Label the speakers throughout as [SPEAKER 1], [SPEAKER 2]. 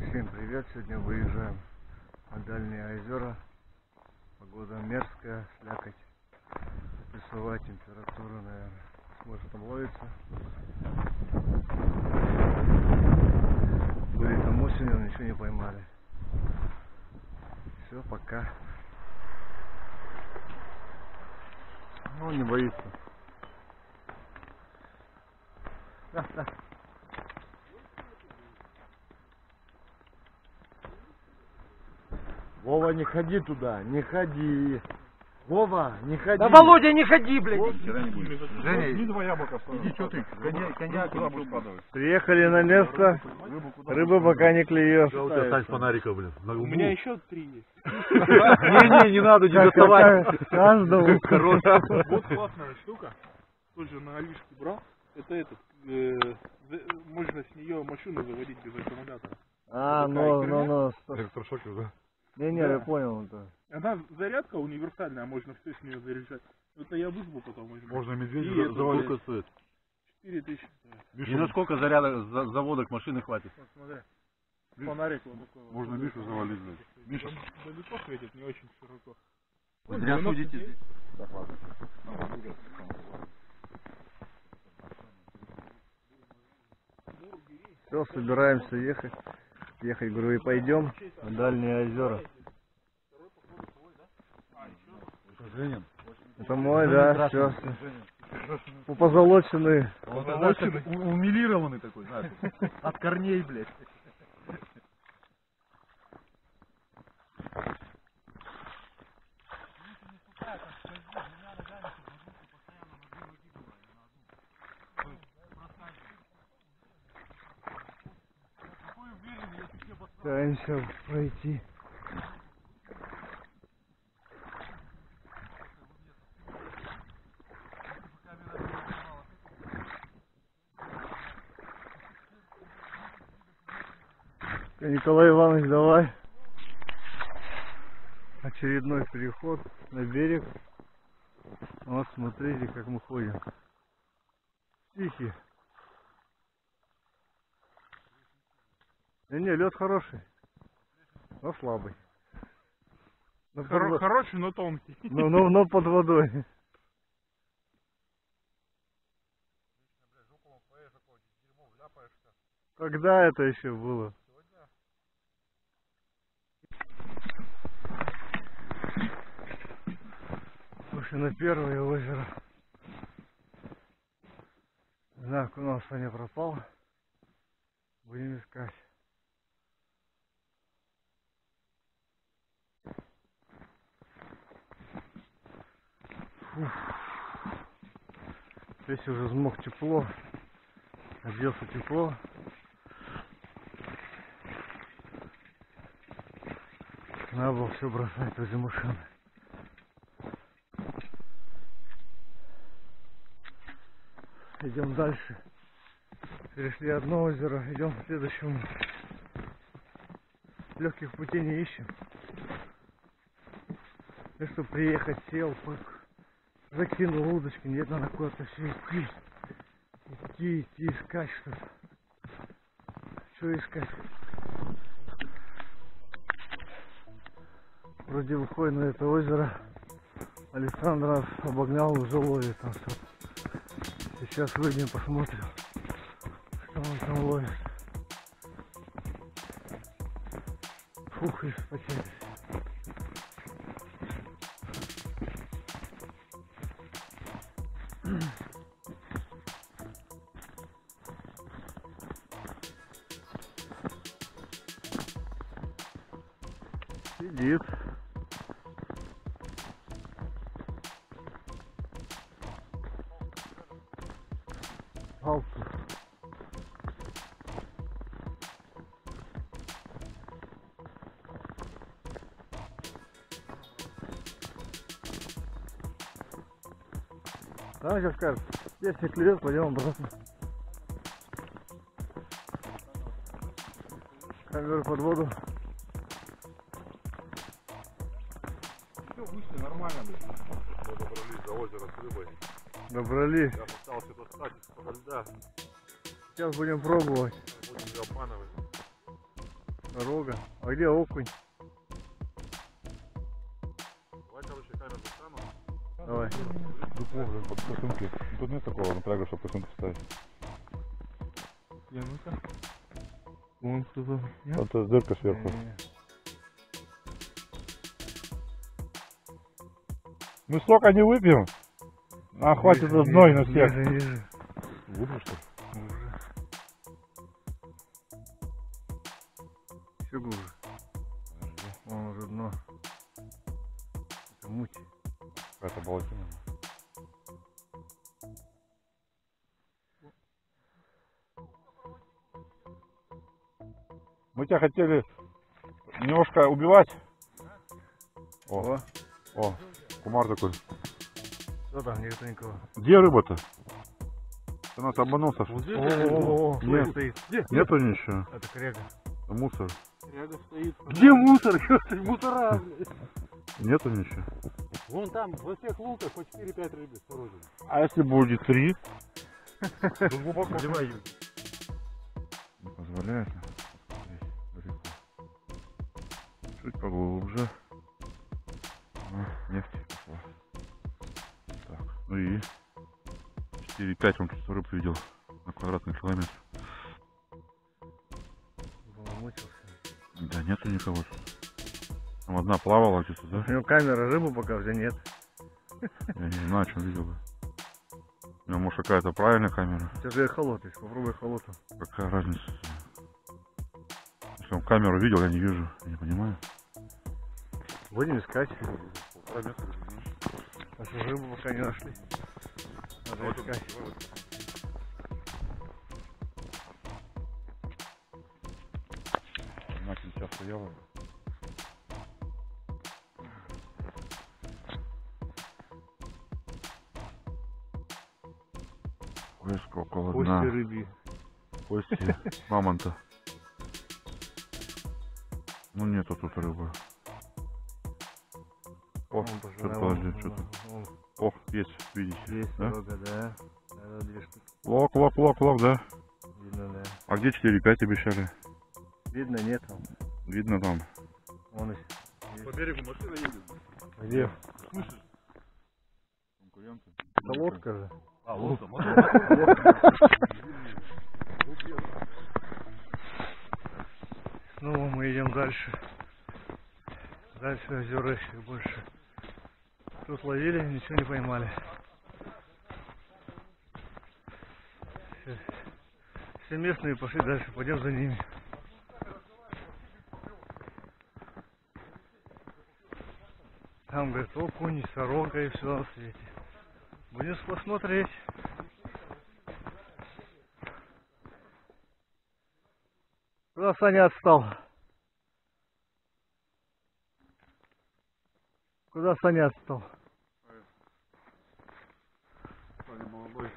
[SPEAKER 1] Всем привет! Сегодня выезжаем на дальние озера. Погода мерзкая, слякоть, плюсовая температура, наверное. Может там ловится. Были там осенью, но ничего не поймали. Все, пока. Ну, он не боится. Да.
[SPEAKER 2] Вова, не ходи туда, не ходи. Вова, не ходи.
[SPEAKER 3] Да, Володя, не ходи, блядь.
[SPEAKER 1] Женя,
[SPEAKER 2] Иди, что ты? Коньяк куда будешь падать?
[SPEAKER 1] приехали на место. Рыба пока не клюет.
[SPEAKER 2] Остань фонарика, блин.
[SPEAKER 3] У меня еще 3 есть.
[SPEAKER 2] Не надо, не доставай.
[SPEAKER 1] Каждого.
[SPEAKER 3] Вот классная штука. Тоже на Алишке брал. Это можно с нее машину заводить без аккумулятора.
[SPEAKER 1] Ну.
[SPEAKER 2] Электрошокер, да?
[SPEAKER 1] Не, я понял. Да.
[SPEAKER 3] Она зарядка универсальная, можно все с нее заряжать. Это я вызову потом.
[SPEAKER 2] Можно медведя
[SPEAKER 3] И
[SPEAKER 2] завалить.
[SPEAKER 3] сколько
[SPEAKER 2] стоит?
[SPEAKER 3] 4000.
[SPEAKER 2] И на сколько заводок машины хватит?
[SPEAKER 3] Вот смотри. Фонарик вот такой.
[SPEAKER 2] Можно Мишу завалить, блядь. Миша.
[SPEAKER 3] Далеко светит, не очень широко.
[SPEAKER 2] Вы зря судите.
[SPEAKER 1] Все, собираемся ехать. Говорю, и пойдем на дальние озера.
[SPEAKER 2] Женин.
[SPEAKER 1] Это мой, да, все. Позолоченный.
[SPEAKER 2] Умилированный такой, знаешь. От корней, блядь.
[SPEAKER 1] Пытаемся пройти. Николай Иванович, давай. Очередной переход на берег. Вот смотрите, как мы ходим. Тихий. Не, лед хороший, но слабый.
[SPEAKER 3] Хороший, но тонкий.
[SPEAKER 1] Но под водой. Когда это еще было? Слушай, на первое озеро. Знак у нас сегодня пропал. Будем искать. Здесь уже взмок тепло, оделся тепло. Надо было все бросать возле машины. Идем дальше. Перешли одно озеро, идем к следующему. Легких путей не ищем. И чтобы приехать, сел, закинул удочки, нет, надо куда-то все идти, искать что-то. Что искать? Вроде выходит на это озеро. Александров обогнал, уже ловит там что-то. Сейчас выйдем, посмотрим, что он там ловит. Фух, и вспотели. Сидит. Галстук. Да, сейчас скажет, если клюет, пойдем обратно. Камеру под воду.
[SPEAKER 2] Все, вышли нормально, блядь. Мы добрались до озера с рыбой.
[SPEAKER 1] Добрались.
[SPEAKER 2] Я остался достать из-под льда.
[SPEAKER 1] Сейчас будем пробовать.
[SPEAKER 2] Будем ее обманывать.
[SPEAKER 1] Рога. А где окунь?
[SPEAKER 2] Давай, короче, камеру достану.
[SPEAKER 1] Давай.
[SPEAKER 2] Дупло, блин, под косынки. Тут нет такого напряга, чтобы косынку ставить.
[SPEAKER 3] Я ну-ка. Вон туда.
[SPEAKER 2] Это дырка сверху. Мы столько не выпьем. А хватит одной на всех.
[SPEAKER 1] Ниже.
[SPEAKER 2] Глубже, что ли?
[SPEAKER 1] Уже. Все глубже. Вон уже дно. Это муть.
[SPEAKER 2] Какая-то болотина. Мы тебя хотели немножко убивать. О, о, кумар такой.
[SPEAKER 1] Что там, нету никого.
[SPEAKER 2] Где рыба-то? Ты нас обманул, Саша.
[SPEAKER 3] Вот здесь
[SPEAKER 1] О,
[SPEAKER 2] Нет.
[SPEAKER 1] стоит.
[SPEAKER 2] Нету ничего.
[SPEAKER 1] Это кряга.
[SPEAKER 2] Мусор.
[SPEAKER 3] ряга стоит.
[SPEAKER 1] Где мусор? Что ты мусора, блядь?
[SPEAKER 2] Нету ничего.
[SPEAKER 3] Вон там, во всех лунках по 4-5 рыбы с породиной.
[SPEAKER 2] А если будет 3?
[SPEAKER 3] Тут глубоко.
[SPEAKER 1] Наливай.
[SPEAKER 2] Не позволяет. Далеко. Чуть поглубже. Нефть пошла. Так, ну и 4-5 он тут рыб видел на квадратный километр.
[SPEAKER 1] Баламутился.
[SPEAKER 2] Да нету никого тут. Там одна плавала где-то, да?
[SPEAKER 1] У него камера рыбу пока уже нет.
[SPEAKER 2] Я не знаю, что видел бы. У него может какая-то правильная камера.
[SPEAKER 1] Это же эхолот есть, попробуй эхолотом.
[SPEAKER 2] Какая разница? Если он камеру видел, я не вижу. Я не понимаю.
[SPEAKER 1] Будем искать. А что рыбу пока не нашли. Надо искать.
[SPEAKER 2] Она сейчас стояла. Ой, сколько около
[SPEAKER 1] Кости
[SPEAKER 2] дна.
[SPEAKER 1] рыбьи.
[SPEAKER 2] Кости мамонта. Ну нету тут рыбы. О, что-то подожди, что-то. О, есть, видите.
[SPEAKER 1] Есть
[SPEAKER 2] да?
[SPEAKER 1] много, да. Надо 2 штуки.
[SPEAKER 2] Лок, да.
[SPEAKER 1] Видно, да.
[SPEAKER 2] А где 4-5 обещали?
[SPEAKER 1] Видно, нет там.
[SPEAKER 2] Видно там.
[SPEAKER 1] Вон
[SPEAKER 3] По берегу машина едет.
[SPEAKER 1] где?
[SPEAKER 3] Слышишь?
[SPEAKER 2] Конкуренты.
[SPEAKER 1] Это лодка же.
[SPEAKER 3] А, лодка,
[SPEAKER 1] Ну, мы идем дальше. Дальше озера еще больше. Тут ловили, ничего не поймали. Все местные пошли дальше, пойдем за ними. Там, говорит, окунь, сорока и все на свете. Будем посмотреть. Куда Саня отстал? Куда Саня отстал?
[SPEAKER 3] молодой.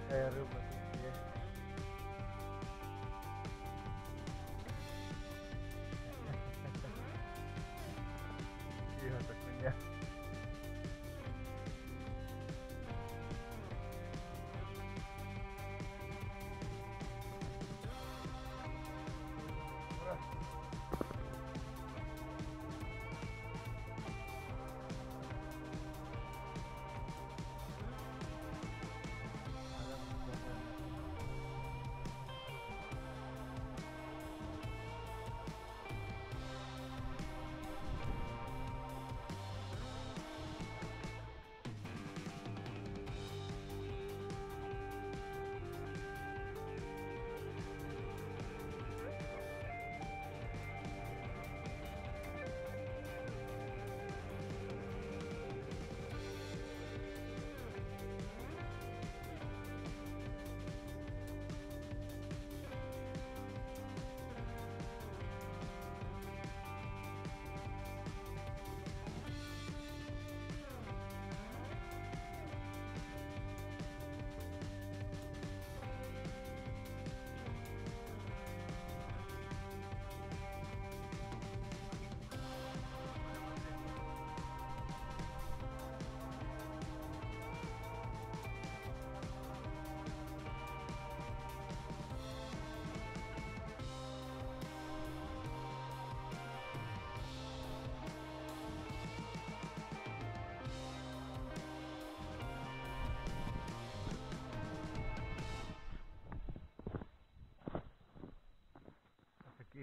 [SPEAKER 1] Какая рыба тут есть. Тихо, так меня.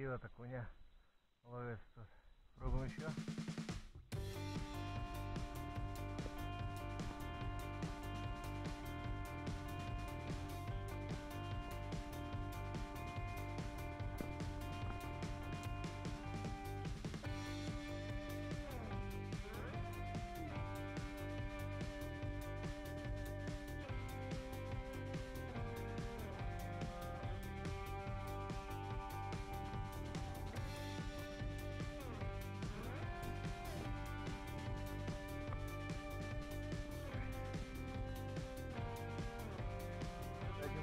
[SPEAKER 1] красиво, так у меня ловится тут. Пробуем еще.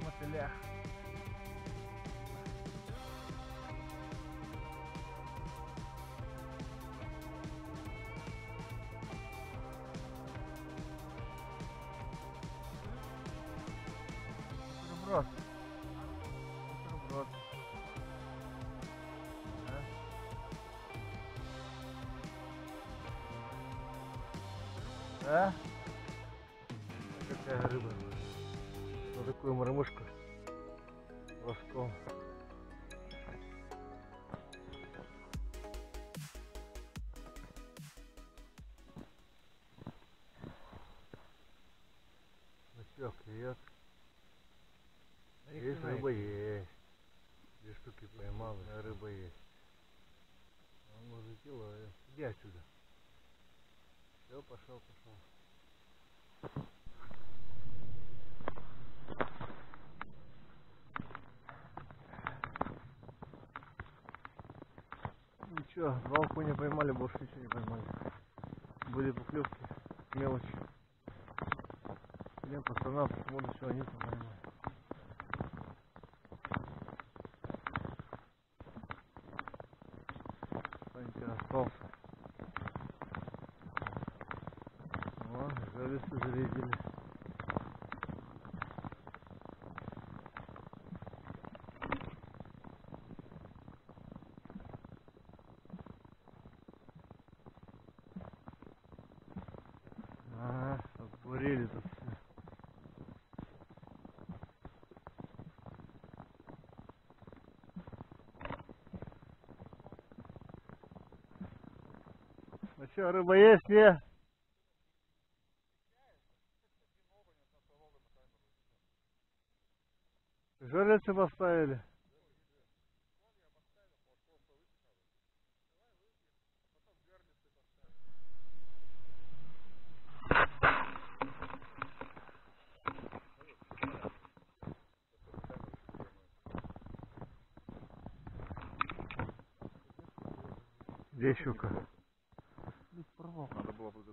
[SPEAKER 1] Мотыля. Бутерброд. Бутерброд. Да? Какая рыба? Вот такую мормышку. Воском. Ну все, клюет. Есть рыба, есть. 2 штуки поймал, рыба есть. Он мужики ловят. Иди отсюда. Все, пошел. Ничего, 2 окуня поймали, больше ничего не поймали. Были поклевки, мелочи. Я пацанов, смотрю, что они поймали. Кто-нибудь остался. Вот, завесу зарядили. Обкурили тут все. Ну что, рыба есть, не? Жерлицы поставили. Где щука?
[SPEAKER 2] Надо было бы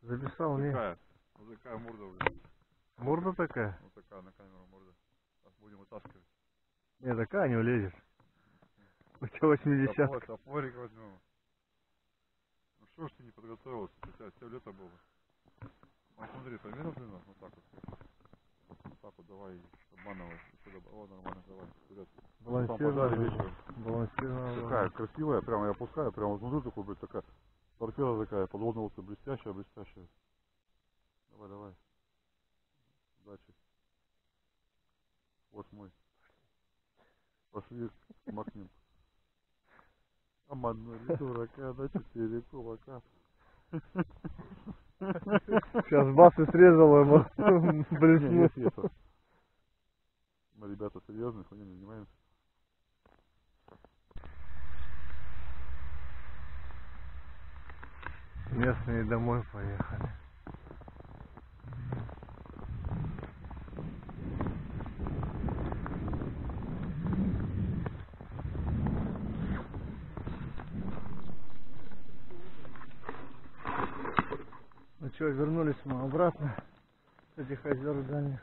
[SPEAKER 1] Записал, не?
[SPEAKER 2] Вот такая морда уже.
[SPEAKER 1] Морда такая?
[SPEAKER 2] Вот такая на камеру морда. Сейчас будем вытаскивать.
[SPEAKER 1] Не, такая не улезешь. У тебя 80.
[SPEAKER 2] Топорик возьмем. Ну что ж ты не подготовился? У тебя все лето было. Ну смотри, померил для нас? Вот так вот. Вот так вот давай, обманывай. Еще добавил, нормально, давай. Вперед.
[SPEAKER 1] Балансированная.
[SPEAKER 2] Такая красивая, прямо я опускаю, прямо внутри такой, блядь, такая торпеда такая, подводная лодка блестящая. Давай. Удачи. Вот мой. Пошли, махнем. Обманули дурака, да 4 кулака.
[SPEAKER 1] Сейчас бас и срезал ему. Блин.
[SPEAKER 2] Мы ребята серьезные, хуйней не занимаемся.
[SPEAKER 1] Местные домой поехали. Ну что, вернулись мы обратно с этих озер дальних.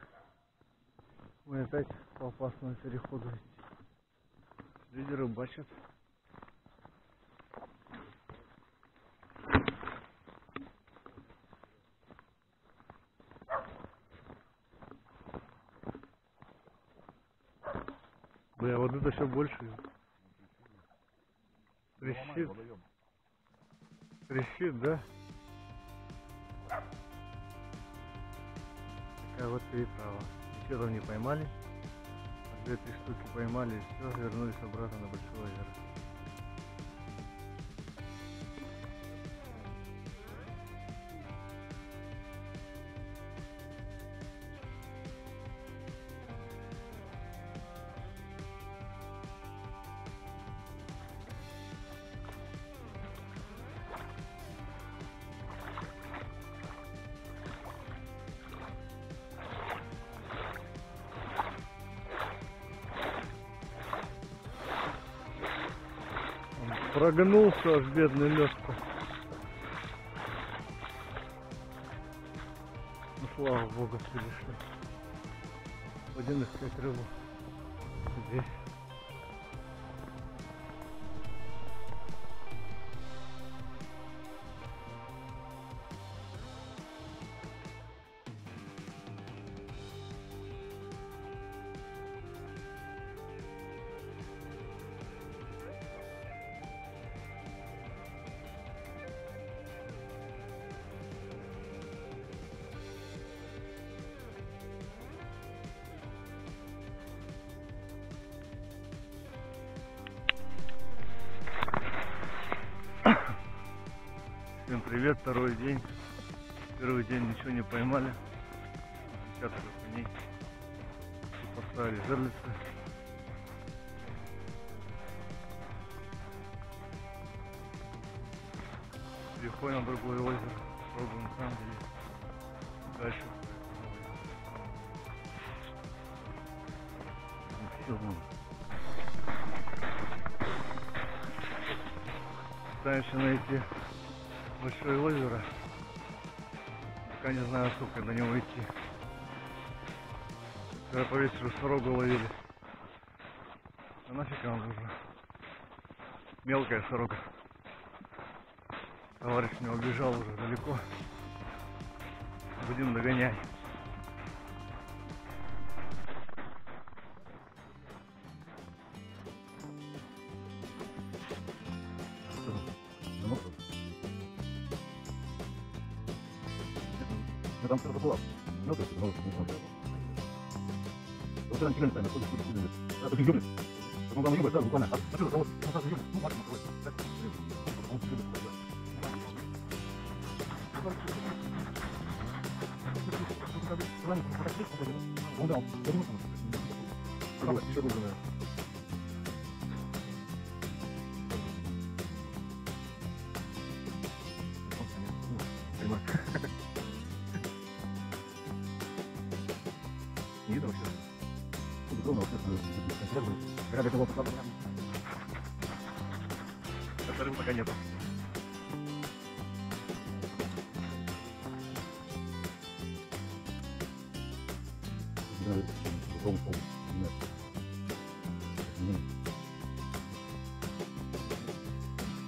[SPEAKER 1] Мы опять по опасному переходу идти. Люди рыбачат. Бля, вот это еще больше. Трещит, да? Такая вот переправа. Еще там не поймали. 2-3 штуки поймали и все, вернулись обратно на Большое озеро. Прогнулся аж бедный Лёшка. Ну слава богу, пришли. Пойдем искать рыбу здесь. Всем привет, второй день. Первый день ничего не поймали. Десяток окуней. Тут поставили жерлицы. Переходим на другое озеро. Пробуем там, где дальше. Все, пытаемся найти Большое озеро. Пока не знаю, сколько до него идти. Когда по вечеру сорогу ловили. А нафиг нам нужно? Мелкая сорога. Товарищ не убежал уже далеко. Будем догонять.
[SPEAKER 4] Там все было. Ну, то есть, ну, не смотрел. Вот это член тайны, ходит, это не любит. Ну, там не любит, да, буквально. А что это? Ну, так не любит. Ну, максимум такой. Он любит, да. Он дал. Я думаю, что еще будет. Не видно вообще. Когда это было поставлено.
[SPEAKER 1] Это рыбы пока нету.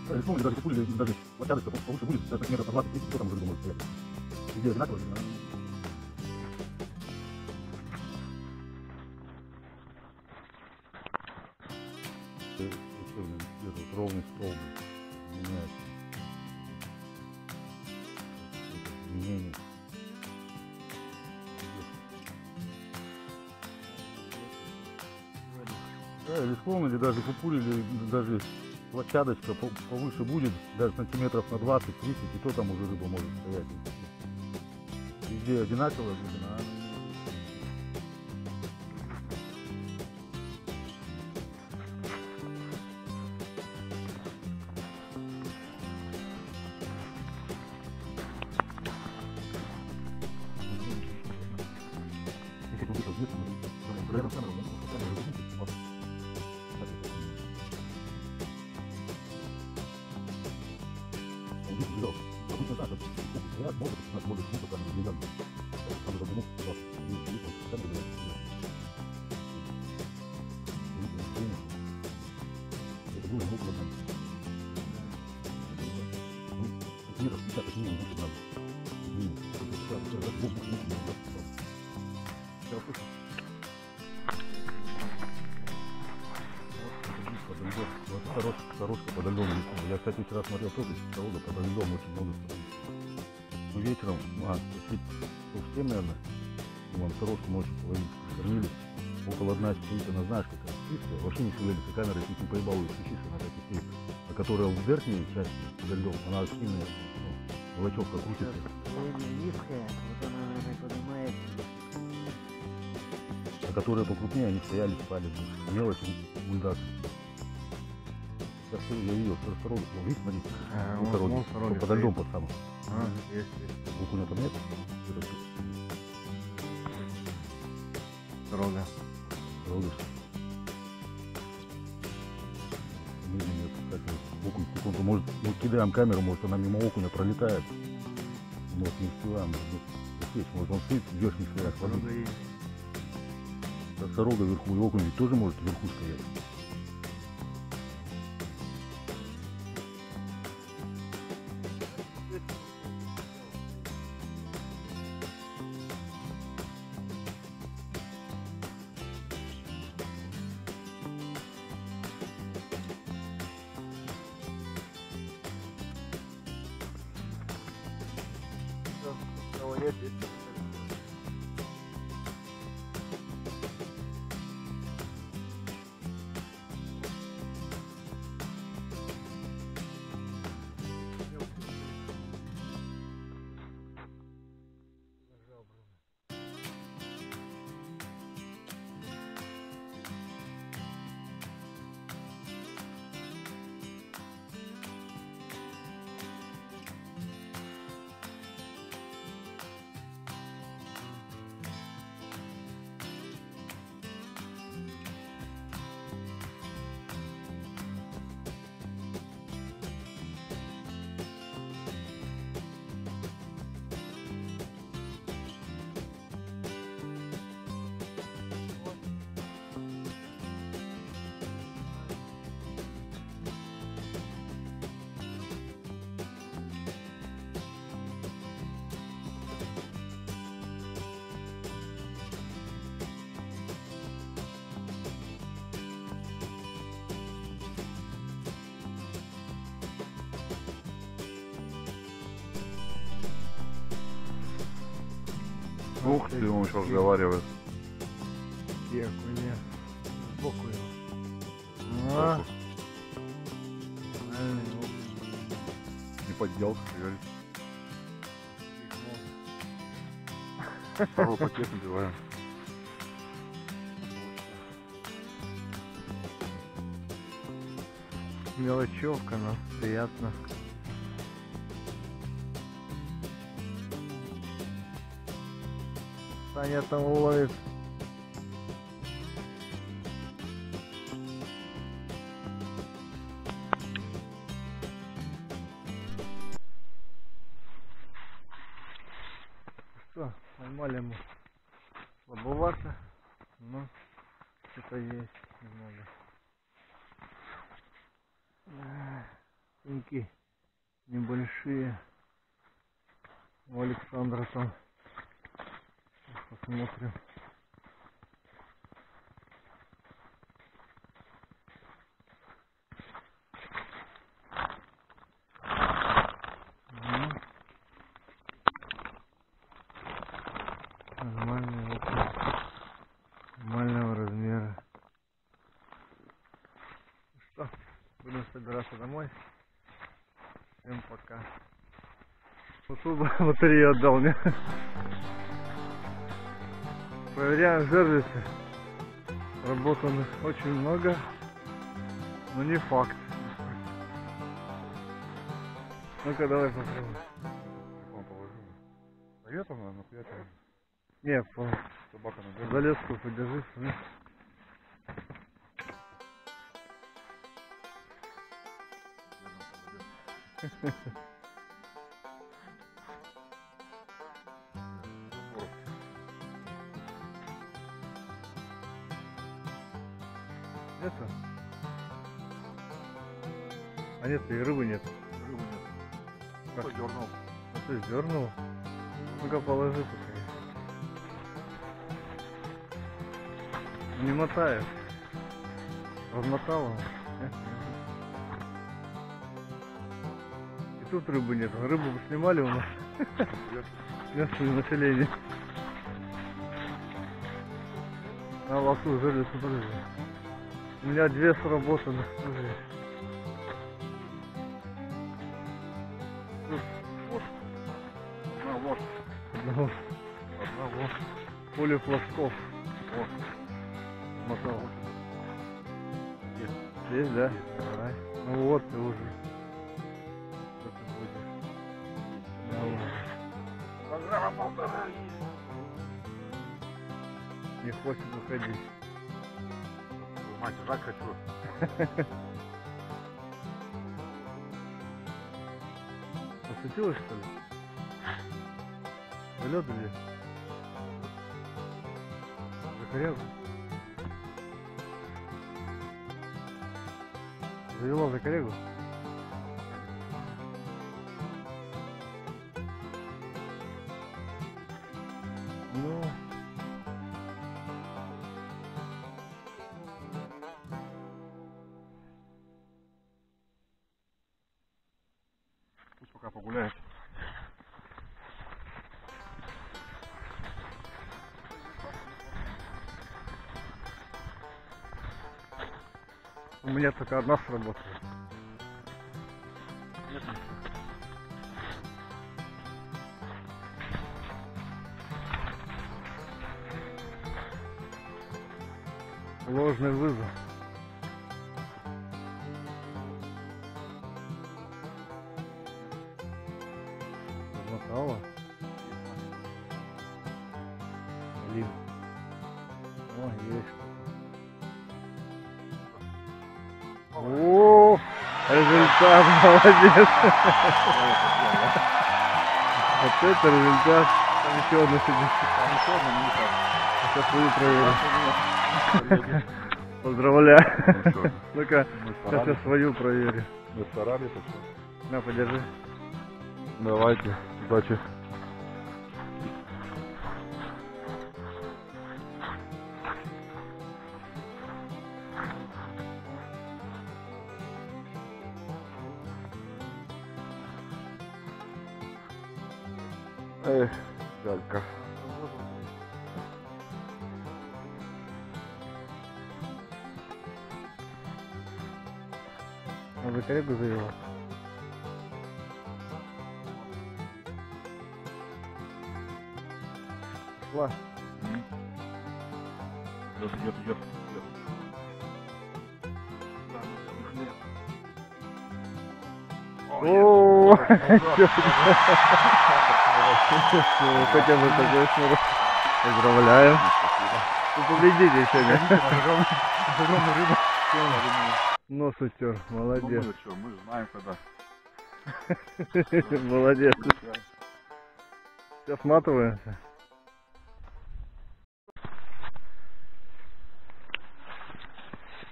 [SPEAKER 4] Рисунок даже пули, даже площадочка повыше будет, это метров на 20-30, кто там уже думает стоять. Везде одинаково. Ровность ровный меняется. Изменение. Да, или склон, или даже купуль, или даже площадочка повыше будет, даже сантиметров на 20-30, и то там уже рыба может стоять. Везде одинаковая глубина. Сорожка подо льдом. Я, кстати, вчера смотрел тоже, сорога подо льдом очень много. Ну, вечером, чуть в 7, наверное, думаю, сорожку ночью половину кормили. около дна стоит, она знаешь какая чистая, вообще не шевелится, камера чуть не поебала, и включишь, она так и стоит. А которая в верхней части подо льдом, она активная, ну, волочевка крутится.
[SPEAKER 5] Низкая, вот она, наверное, поднимается.
[SPEAKER 4] А которые покрупнее, они стояли, спали. Мелочь, бульдак. Сейчас я видел, сорок, ну, видишь, смотри,
[SPEAKER 1] Мусоролик
[SPEAKER 4] подо льдом под самым.
[SPEAKER 1] есть.
[SPEAKER 4] Окуня там нет?
[SPEAKER 1] Дорога.
[SPEAKER 4] Ролишь. Мы не отпускать окунь секунду. Может, мы кидаем камеру, может она мимо окуня пролетает. Может не успеваем, может он стоит в верхних слоях воды.
[SPEAKER 1] Дорога есть.
[SPEAKER 4] Сорога вверху, и окунь ведь тоже может вверху стоять.
[SPEAKER 2] Ух ты, он еще разговаривает.
[SPEAKER 1] Где окуня? Сбоку его. А, нормальный окунь.
[SPEAKER 2] Не подделка, говорит.
[SPEAKER 1] Их много.
[SPEAKER 2] Второй пакет набиваем.
[SPEAKER 1] Мелочевка, но приятно. Саня там ловит. Что, поймали мы. Слабовато, но что-то есть немного. Пеньки небольшие. У Александра там. Посмотрим. Нормальный окунь. Нормального размера. Что, будем собираться домой. Всем пока. Вот тут батарею отдал мне. Проверяем сервисы. Работанных очень много, но не факт. Ну-ка давай попробуем.
[SPEAKER 2] Телефон положил. А я там, наверное, нахуя-то
[SPEAKER 1] Не,
[SPEAKER 2] собака набегает.
[SPEAKER 1] залезку подержи. Это? А нет, и рыбы нет.
[SPEAKER 2] Рыбы нет.
[SPEAKER 1] Как?
[SPEAKER 2] Кто дернул?
[SPEAKER 1] А ты сдернул? Ну-ка положи пока. Не мотает. Размотал он. И тут рыбы нет. Рыбу бы снимали у нас. Местное население. На лосу жили, смотри. У меня 2 сработаны. Смотри.
[SPEAKER 2] Одного.
[SPEAKER 1] Одного.
[SPEAKER 2] Одного.
[SPEAKER 1] Поле плосков.
[SPEAKER 2] О,
[SPEAKER 1] Мотал.
[SPEAKER 2] есть.
[SPEAKER 1] Здесь, да? Давай. Ну вот ты уже. Что ты будешь? Давай.
[SPEAKER 2] Программа полтора.
[SPEAKER 1] Не хочет выходить.
[SPEAKER 2] Мать, жать хочу.
[SPEAKER 1] Посветилось, что ли? Залет или? Закорягу? Завела закорягу? Ну...
[SPEAKER 2] Пусть пока погуляет.
[SPEAKER 1] У меня только одна сработала. Ложный вызов. Замотала. Блин. О, есть что-то. О, результат, молодец. Вот это результат. Там еще одна сидит.
[SPEAKER 2] Там еще одна минута.
[SPEAKER 1] Сейчас свою проверю. Поздравляю. Ну-ка, сейчас я свою проверю.
[SPEAKER 2] Мы старались, так что.
[SPEAKER 1] На, подержи.
[SPEAKER 2] Давайте, удачи. Эх, жалько.
[SPEAKER 1] А закорягу завела. Шла.
[SPEAKER 2] Идет.
[SPEAKER 1] О, хотя бы такой шнур. Поздравляю. Ты победитель сегодня.
[SPEAKER 2] Огромная рыба.
[SPEAKER 1] Нос утер. Молодец.
[SPEAKER 2] Ну, мы что, мы же знаем, когда.
[SPEAKER 1] Молодец. Все сматываемся.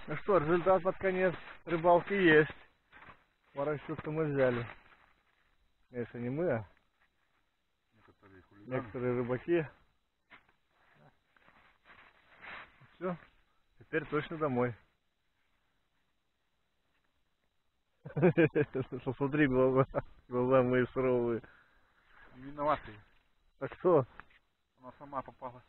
[SPEAKER 1] Ну что, результат под конец рыбалки есть. Пару щук-то мы взяли. Конечно, не мы, а некоторые рыбаки. Все, теперь точно домой. Посмотри, глаза мои суровые.
[SPEAKER 2] Не виноватый.
[SPEAKER 1] А кто?
[SPEAKER 2] Она сама попалась.